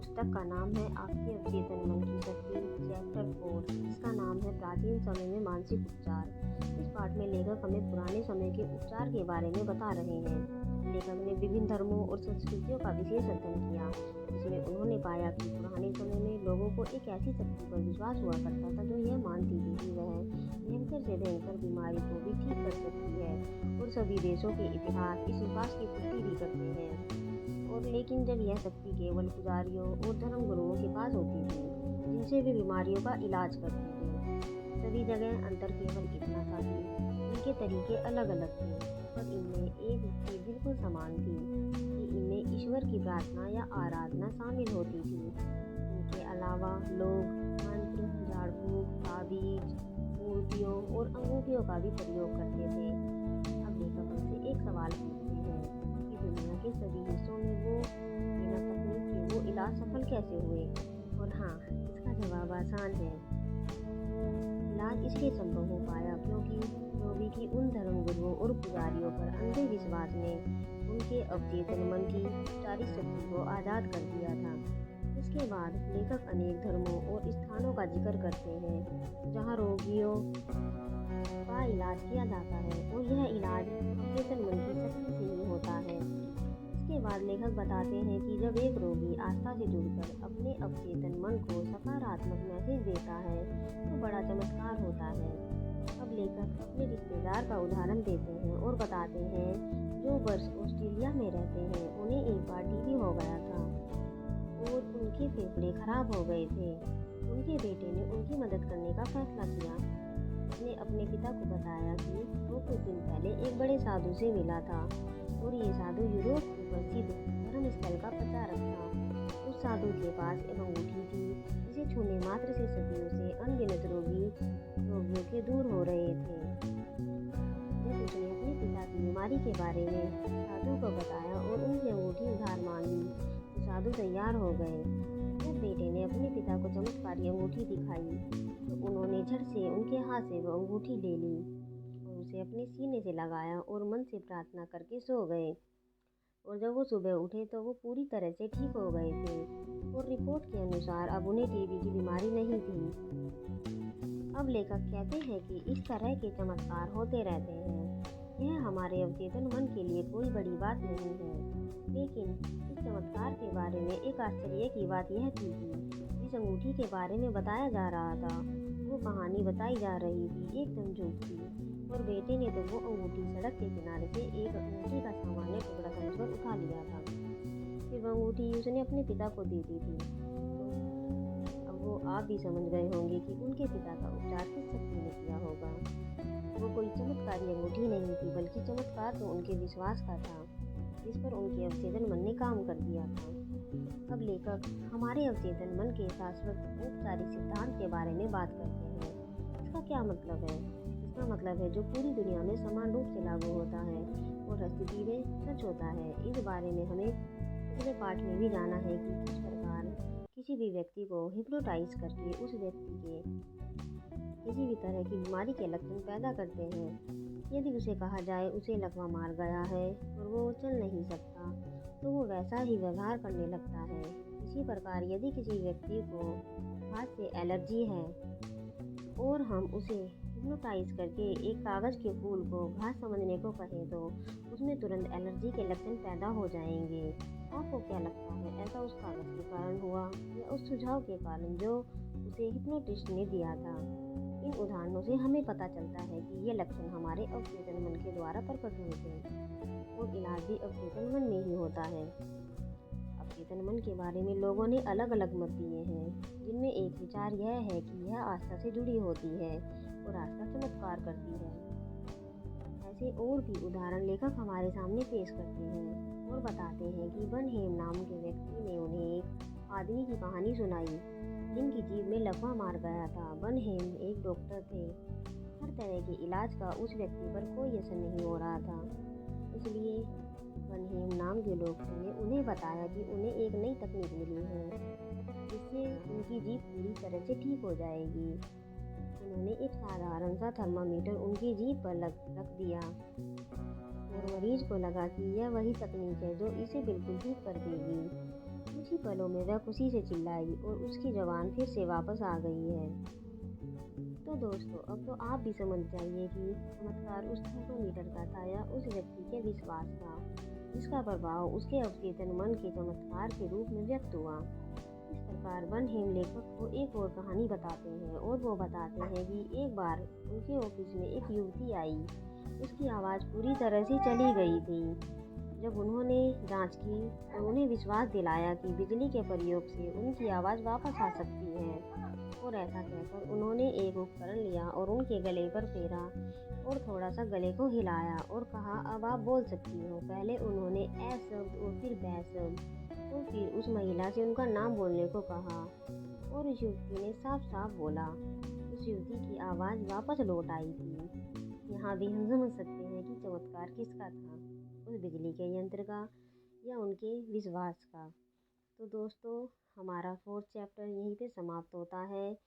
पुस्तक का नाम है आपके अवचेतन मन की शक्ति, चैप्टर 4, जिसका नाम है प्राचीन समय में मानसिक उपचार। इस पाठ में लेखक हमें पुराने समय के उपचार के बारे में बता रहे हैं। लेखक ने विभिन्न धर्मों और संस्कृतियों का विशेष अध्ययन किया, जिसमें उन्होंने पाया कि पुराने समय में लोगों को एक ऐसी शक्ति पर विश्वास हुआ करता था जो यह मानती थी कि वह भयंकर से भयंकर बीमारी को भी ठीक कर सकती है, और सभी देशों के इतिहास इस विश्वास की पुष्टि भी करते हैं। और लेकिन जब यह शक्ति केवल पुजारियों और धर्म गुरुओं के पास होती थी, जिनसे वे बीमारियों का इलाज करते थे। सभी जगह अंतर केवल इतना था कि इनके तरीके अलग अलग थे, पर इनमें एक चीज बिल्कुल समान थी कि इनमें ईश्वर की प्रार्थना या आराधना शामिल होती थी। इनके अलावा लोग मंत्र, झाड़ फूक, ताबीज, मूर्तियों और अंगूठियों का भी प्रयोग करते थे। अब लेखक हमसे एक सवाल पूछते हैं कि दुनिया के सभी हिस्सों में वो बिना तकनीक के वो इलाज सफल कैसे हुए? और हाँ, इसका जवाब आसान है। इलाज इसलिए संभव हो पाया क्योंकि रोगी की उन धर्म गुरुओं और पुजारियों पर अंधे विश्वास ने उनके अवचेतन मन की उपचारिक शक्ति को आज़ाद कर दिया था। इसके बाद लेखक अनेक धर्मों और स्थानों का जिक्र करते हैं जहाँ रोगियों का इलाज किया जाता है, और यह इलाज अवचेतन मन की शक्ति से ही होता है। इसके बाद लेखक बताते हैं कि जब एक रोगी आस्था से जुड़कर अपने अवचेतन मन को सकारात्मक मैसेज देता है तो बड़ा चमत्कार होता है। अब लेखक अपने रिश्तेदार का उदाहरण देते हैं और बताते हैं जो वर्ष ऑस्ट्रेलिया में रहते हैं, उन्हें एक बार टीबी हो गया था और उनके फेफड़े खराब हो गए थे। उनके बेटे ने उनकी मदद करने का फैसला किया। उसने अपने पिता को बताया कि वो कुछ दिन पहले एक बड़े साधु से मिला था, और ये साधु यूरोप की प्रसिद्ध धर्म स्थल का प्रचारक था। उस साधु के पास एक अंगूठी थी जिसे छूने मात्र से सदियों से अनगिनत रोगियों के दूर हो रहे थे। जब उसने अपने पिता की बीमारी के बारे में साधु को बताया और उनसे अंगूठी उधार मांगी तो साधु तैयार हो गए। जब बेटे ने अपने पिता को चमत्कारी अंगूठी दिखाई तो उन्होंने झट से उनके हाथ से वो अंगूठी ले ली और उसे अपने सीने से लगाया और मन से प्रार्थना करके सो गए। और जब वो सुबह उठे तो वो पूरी तरह से ठीक हो गए थे, और रिपोर्ट के अनुसार अब उन्हें टीबी की बीमारी नहीं थी। अब लेखक कहते हैं कि इस तरह के चमत्कार होते रहते हैं। यह हमारे अवचेतन मन के लिए कोई बड़ी बात नहीं है, लेकिन इस चमत्कार के बारे में एक आश्चर्य की बात यह थी कि जिस अंगूठी के बारे में बताया जा रहा था, वो कहानी बताई जा रही थी एकदम झूठ थी, और बेटे ने तो वो अंगूठी सड़क के किनारे से एक अंगूठी का सामान्य टुकड़ा समझकर उठा लिया था। फिर वो अंगूठी उसने अपने पिता को दे दी थी। अब वो आप भी समझ गए होंगे कि उनके पिता का उपचार किस शक्ति ने किया होगा। वो कोई चमत्कारी अंगूठी नहीं थी, बल्कि चमत्कार तो उनके विश्वास का था, जिस पर उनके अवचेतन मन ने काम कर दिया था। अब लेखक हमारे अवचेतन मन के शाश्वत औपचारिक सिद्धांत के बारे में बात करते हैं। इसका क्या मतलब है? इसका मतलब है जो पूरी दुनिया में समान रूप से लागू होता है और हर स्थिति में सच होता है। इस बारे में हमें पिछले पाठ में भी जाना है कि किस प्रकार किसी भी व्यक्ति को हिप्नोटाइज करके उस व्यक्ति के किसी भी तरह की बीमारी के लक्षण पैदा करते हैं। यदि उसे कहा जाए उसे लकवा मार गया है और वो चल नहीं सकता, तो वो वैसा ही व्यवहार करने लगता है। इसी प्रकार यदि किसी व्यक्ति को हाथ से एलर्जी है और हम उसे हिप्नोटाइज करके एक कागज़ के फूल को घास समझने को कहें तो उसमें तुरंत एलर्जी के लक्षण पैदा हो जाएंगे। आपको क्या लगता है, ऐसा उस कागज़ के कारण हुआ या उस सुझाव के कारण जो उसे हिप्नोटिस्ट ने दिया था? इन उदाहरणों से हमें पता चलता है कि ये लक्षण हमारे अवचेतन मन के द्वारा प्रकट हुए थे, और इलाज भी अवचेतन मन में ही होता है। अवचेतन मन के बारे में लोगों ने अलग अलग मत दिए हैं, जिनमें एक विचार यह है कि यह आस्था से जुड़ी होती है और आस्था चमत्कार करती है। ऐसे और भी उदाहरण लेखक हमारे सामने पेश करते हैं और बताते हैं कि बनहेम नाम के व्यक्ति ने उन्हें एक आदमी की कहानी सुनाई जिनकी जीभ में लकवा मार गया था। बनहेम एक डॉक्टर थे। हर तरह के इलाज का उस व्यक्ति पर कोई असर नहीं हो रहा था, इसलिए बनहेम नाम के डॉक्टर ने उन्हें बताया कि उन्हें एक नई तकनीक मिली है जिससे उनकी जीभ पूरी तरह से ठीक हो जाएगी। उन्होंने एक साधारण सा थर्मामीटर उनकी जीभ पर रख दिया और मरीज को लगा कि यह वही तकनीक है जो इसे बिल्कुल ठीक कर देगी। कुछ ही पलों में वह खुशी से चिल्लाई और उसकी जबान फिर से वापस आ गई है। तो दोस्तों, अब तो आप भी समझ जाइए कि चमत्कार उस थर्मोमीटर का था या उस व्यक्ति के विश्वास का, जिसका प्रभाव उसके अवचेतन मन के चमत्कार के रूप में व्यक्त हुआ। इस प्रकार वन हेम लेखक को एक और कहानी बताते हैं और वो बताते हैं कि एक बार उनके ऑफिस में एक युवती आई। उसकी आवाज़ पूरी तरह से चली गई थी। जब उन्होंने जांच की तो उन्हें विश्वास दिलाया कि बिजली के प्रयोग से उनकी आवाज़ वापस आ सकती है। और ऐसा कहकर उन्होंने एक उपकरण लिया और उनके गले पर फेरा और थोड़ा सा गले को हिलाया और कहा, अब आप बोल सकती हो। पहले उन्होंने ए शब्द और फिर बै शब्द और फिर उस महिला से उनका नाम बोलने को कहा और उस युवती ने साफ साफ बोला। उस युवती की आवाज़ वापस लौट आई थी। यहाँ भी हम समझ सकते हैं कि चमत्कार किसका था, उस बिजली के यंत्र का या उनके विश्वास का। तो दोस्तों, हमारा 4th चैप्टर यहीं पे समाप्त होता है।